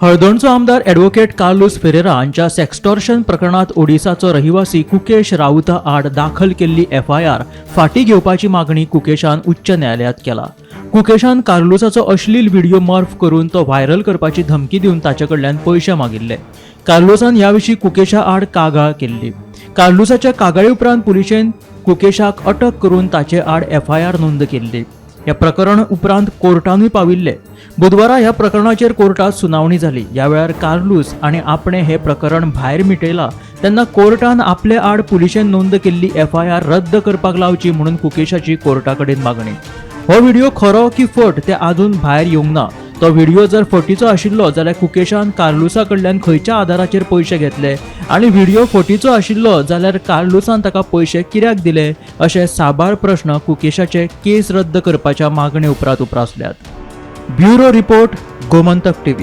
हळदणचो आमदार advocate Carlos Ferreira हांच्या sextortion प्रकरणात ओडिसाचो रहिवासी कुकेश राऊता आड दाखल केल्ली एफआयआर फाटीं घेवपाची मागणी कुकेशान उच्च न्यायालयात केला। कुकेशान कार्लोसाचो अश्लील व्हिडिओ मॉर्फ करून तो व्हायरल करपाची धमकी दिवन ताचे कडल्यान पयशे मागिल्ले। कार्लोसान ह्या विशीं कुकेशा आड कागाळ केल्ली। कार्लोसाच्या कागाळी उपरांत पुलिशेन कुकेशाक अटक करून ताचे आड एफआयआर नोंद केल्ली। ह्या प्रकरण उपरांत कोर्टानूय पाविल्ले। बुधवारा ह्या प्रकरणाचेर कोर्टात सुनावणी जाली। ह्या वेळार कार्लोस आनी आपणे हे प्रकरण भायर मिटयला तेन्ना कोर्टान आपले आड पुलिशेन नोंद केल्ली एफआयआर रद्द करपाक लावची म्हणून कुकेशाची कोर्टा कडेन मागणी। हो व्हिडिओ खरो की फट ते आजून भायर येवंक ना। तो व्हिडिओ जर फटीचो आशिल्लो जाल्यार कुकेशान कार्लोसा कडल्यान खंयच्या आधाराचेर पयशे घेतले आनी व्हिडिओ फटीचो आशिल्लो जाल्यार कार्लोसान ताका पयशे कित्याक दिले अशे साबार प्रश्न कुकेशाचे केस रद्द करपाच्या मागणे उपरांत उप्रासल्यात। Bureau report, Gomantak TV.